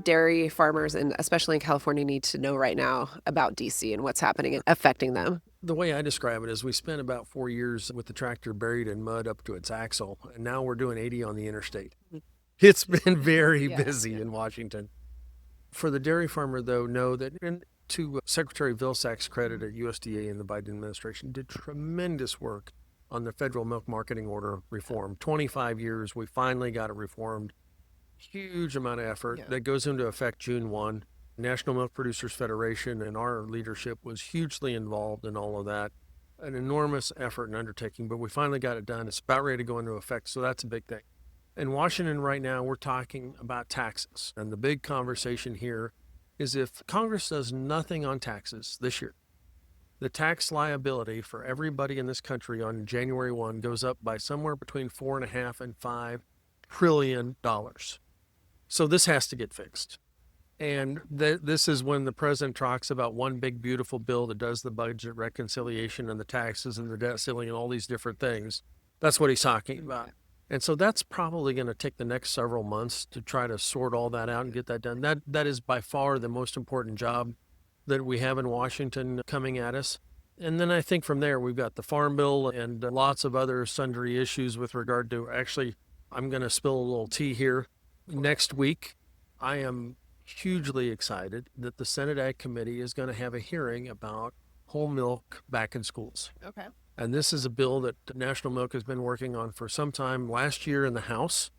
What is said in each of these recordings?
dairy farmers, and especially in California, need to know right now about DC and what's happening and affecting them? The way I describe it is we spent about 4 years with the tractor buried in mud up to its axle, and now we're doing 80 on the interstate. It's been very busy in Washington. For the dairy farmer, though, know that, and to Secretary Vilsack's credit at USDA and the Biden administration, did tremendous work on the federal milk marketing order reform. 25 years, we finally got it reformed. Huge amount of effort that goes into effect June 1. National Milk Producers Federation and our leadership was hugely involved in all of that. An enormous effort and undertaking, but we finally got it done. It's about ready to go into effect, so that's a big thing. In Washington right now, we're talking about taxes. And the big conversation here is if Congress does nothing on taxes this year, the tax liability for everybody in this country on January 1 goes up by somewhere between $4.5 and $5 trillion. So this has to get fixed. And this is when the president talks about one big, beautiful bill that does the budget reconciliation and the taxes and the debt ceiling and all these different things. That's what he's talking about. And so that's probably going to take the next several months to try to sort all that out and get that done. That is by far the most important job that we have in Washington coming at us. And then I think from there, we've got the Farm Bill and lots of other sundry issues with regard to, actually, I'm going to spill a little tea here. Next week, I am hugely excited that the Senate Ag Committee is going to have a hearing about whole milk back in schools. Okay. And this is a bill that National Milk has been working on for some time. Last year in the House,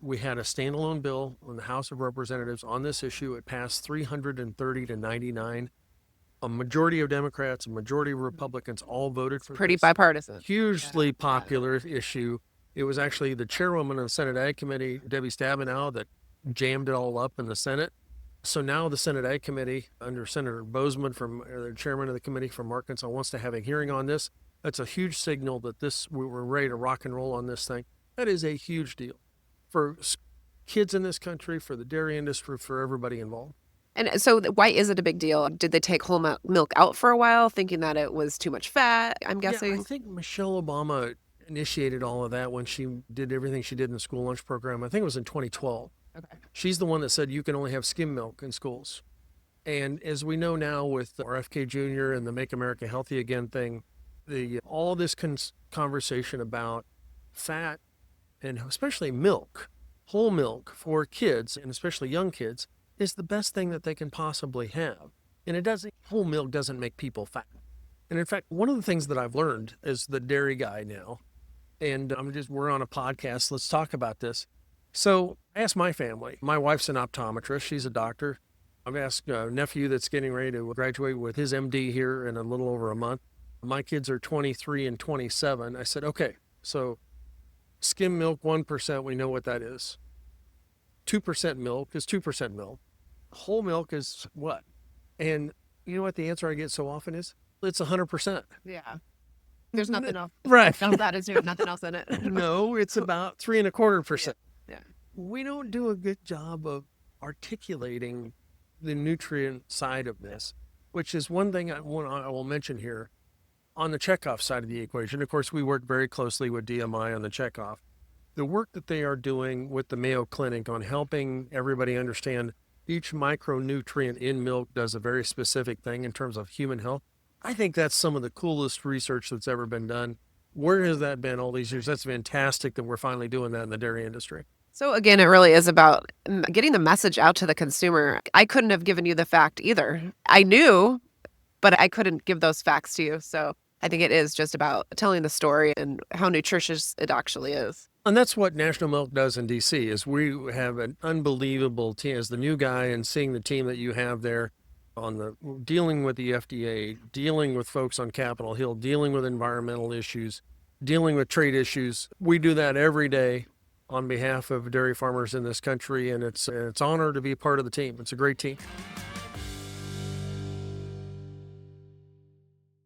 we had a standalone bill in the House of Representatives on this issue. It passed 330 to 99. A majority of Democrats, a majority of Republicans all voted for Pretty this. bipartisan. Hugely popular issue. It was actually the chairwoman of the Senate Ag Committee, Debbie Stabenow, that jammed it all up in the Senate. So now the Senate Ag Committee, under Senator Bozeman, the chairman of the committee from Arkansas, wants to have a hearing on this. That's a huge signal that we're ready to rock and roll on this thing. That is a huge deal for kids in this country, for the dairy industry, for everybody involved. And so why is it a big deal? Did they take whole milk out for a while, thinking that it was too much fat, I'm guessing? Yeah, I think Michelle Obama initiated all of that when she did everything she did in the school lunch program. I think it was in 2012. Okay. She's the one that said you can only have skim milk in schools. And as we know now with RFK Jr. and the Make America Healthy Again thing, all this conversation about fat and especially milk, whole milk for kids and especially young kids is the best thing that they can possibly have. And whole milk doesn't make people fat. And in fact, one of the things that I've learned as the dairy guy now, and we're on a podcast, let's talk about this. So I asked my family, my wife's an optometrist, she's a doctor. I've asked a nephew that's getting ready to graduate with his MD here in a little over a month. My kids are 23 and 27. I said, okay, so skim milk, 1%, we know what that is. 2% milk is 2% milk. Whole milk is what? And you know what the answer I get so often is? It's 100%. Yeah. There's nothing else. Right. That is nothing else in it. No, it's about 3.25%. Yeah. We don't do a good job of articulating the nutrient side of this, which is one thing I will mention here. On the checkoff side of the equation, of course, we work very closely with DMI on the checkoff. The work that they are doing with the Mayo Clinic on helping everybody understand each micronutrient in milk does a very specific thing in terms of human health. I think that's some of the coolest research that's ever been done. Where has that been all these years? That's fantastic that we're finally doing that in the dairy industry. So again, it really is about getting the message out to the consumer. I couldn't have given you the fact either. I knew, but I couldn't give those facts to you. So I think it is just about telling the story and how nutritious it actually is. And that's what National Milk does in D.C. is we have an unbelievable team. As the new guy and seeing the team that you have there dealing with the FDA, dealing with folks on Capitol Hill, dealing with environmental issues, dealing with trade issues. We do that every day on behalf of dairy farmers in this country, and it's an honor to be part of the team. It's a great team.